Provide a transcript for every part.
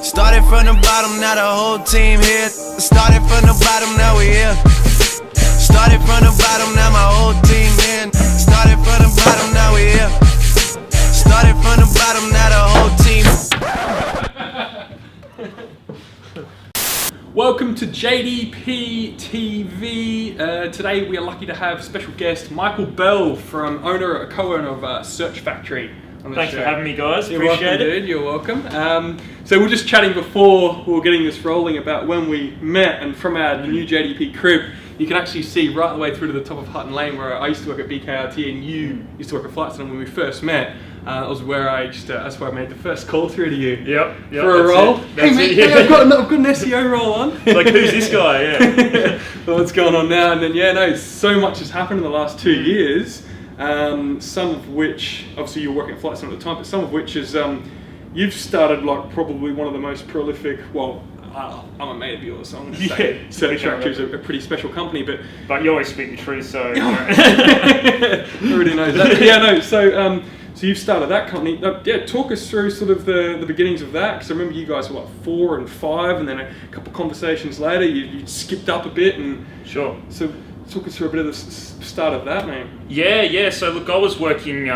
Started from the bottom, now the whole team here. Started from the bottom, now we here. Started from the bottom, now my whole team in. Started from the bottom, now we here. Started from the bottom, now the whole team. Welcome to JDP TV. Today we are lucky to have special guest Michael Bell, co-owner of Search Factory. Thanks for having me, guys. You're Appreciate welcome, it. dude. You're welcome. So we're just chatting before we were getting this rolling about when we met, and from our new JDP crib, you can actually see right the way through to the top of Hutton Lane where I used to work at BKRT and you used to work at Flight Centre when we first met. That was where that's where I made the first call through to you. Yep. For a role. Hey mate, yeah. I've got an SEO role on. Like, who's this guy? Yeah. Well, what's going on now? And then so much has happened in the last 2 years. Some of which, obviously you're working at Flight Centre at the time, but some of which is you've started like probably one of the most prolific. Well, I'm a mate of yours, so I'm going to say Search Factory is a pretty special company. But you always speak the truth, so everybody knows that. Yeah, no. So you've started that company. Talk us through sort of the beginnings of that, because I remember you guys were 4 and 5, and then a couple of conversations later, you skipped up a bit, and sure. So talk us through a bit of the start of that, mate. Yeah. So look, I was working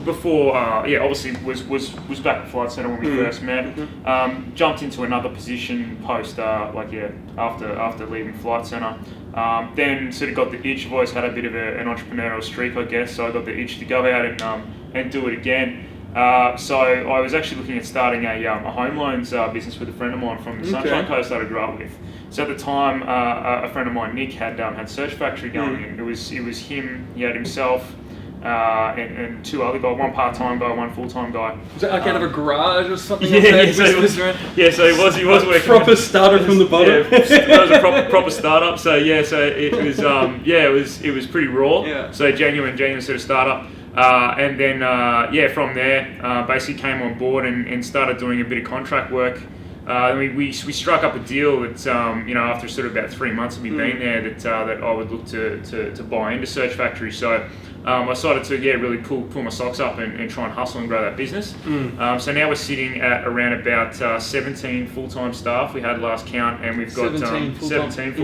before. Obviously was back at Flight Centre when we first met. Mm-hmm. Jumped into another position post after leaving Flight Centre. Then sort of got the itch. I've always had a bit of an entrepreneurial streak, I guess. So I got the itch to go out and do it again. So I was actually looking at starting a home loans business with a friend of mine from the Sunshine Coast that I grew up with. So at the time, a friend of mine, Nick, had Search Factory going. And it was him. He had himself and two other guys, one part-time guy, one full-time guy. Was that like out of a garage or something? So he was working. Proper starter from the bottom. Yeah, it was a proper startup. So it was pretty raw. Yeah. So genuine sort of startup. And then from there, basically came on board and started doing a bit of contract work. We struck up a deal that after sort of about 3 months of me being there that I would look to buy into Search Factory. So I started to really pull my socks up and try and hustle and grow that business. So now we're sitting at around about 17 full-time staff. We had last count, and we've got 17 full-time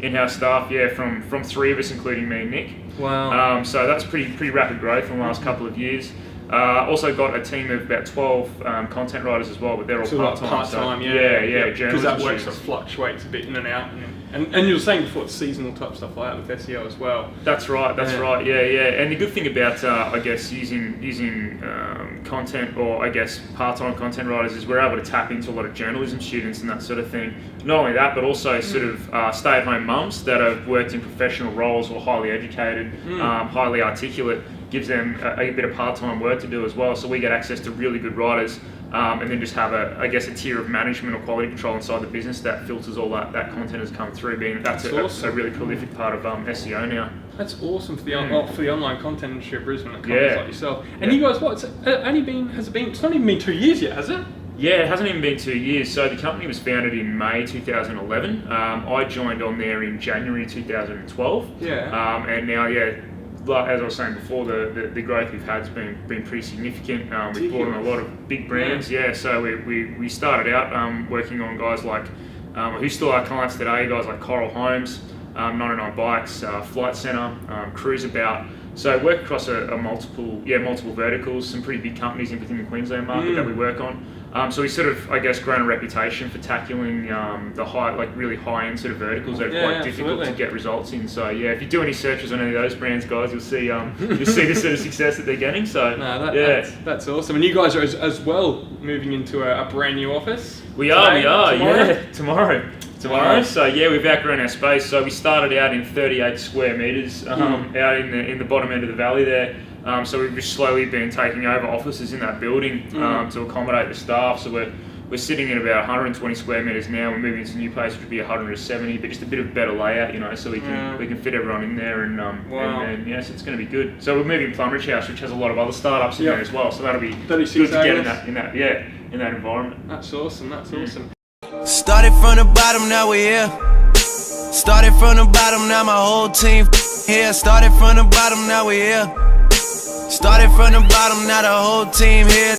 in-house staff. Yeah, from 3 of us, including me and Nick. Wow. So that's pretty rapid growth in the last couple of years. Also got a team of about 12 content writers as well, but they're all part-time. Part-time, because that work sort of fluctuates a bit in and out. And you were saying before, it's seasonal type stuff like that with SEO as well. That's right. Yeah. And the good thing about using content, or I guess part-time content writers, is we're able to tap into a lot of journalism students and that sort of thing. Not only that, but also sort of stay-at-home mums that have worked in professional roles or highly educated, highly articulate. Gives them a bit of part-time work to do as well. So we get access to really good writers, and then just have a tier of management or quality control inside the business that filters all that content has come through. Being that's a really prolific part of SEO now. That's awesome for the online content industry of Brisbane and companies like yourself. And you guys, it's not even been 2 years yet, has it? Yeah, it hasn't even been 2 years. So the company was founded in May 2011. I joined on there in January 2012. Yeah. And now, as I was saying before, the growth we've had has been pretty significant. We've brought on a lot of big brands. So we started out working on guys like who still are clients today, guys like Coral Homes, 99 Bikes, Flight Centre, Cruiseabout. So work across multiple verticals, some pretty big companies within the Queensland market that we work on. So we sort of, grown a reputation for tackling the really high-end sort of verticals that are quite difficult to get results in. So if you do any searches on any of those brands, guys, you'll see the sort of success that they're getting. So that's awesome. And you guys are as well moving into a brand new office. We are. Tomorrow. Wow. So we've outgrown our space. So we started out in 38 square meters out in the bottom end of the valley there. So we've just slowly been taking over offices in that building to accommodate the staff. So we're sitting at about 120 square meters now. We're moving to a new place which will be 170, but just a bit of better layout, so we can fit everyone in there. And so it's going to be good. So we're moving Plumridge House, which has a lot of other startups in there as well. So that'll be good to get in that environment. That's awesome. Started from the bottom, now we here. Started from the bottom, now my whole team here. Started from the bottom, now we here. Started from the bottom, now the whole team here.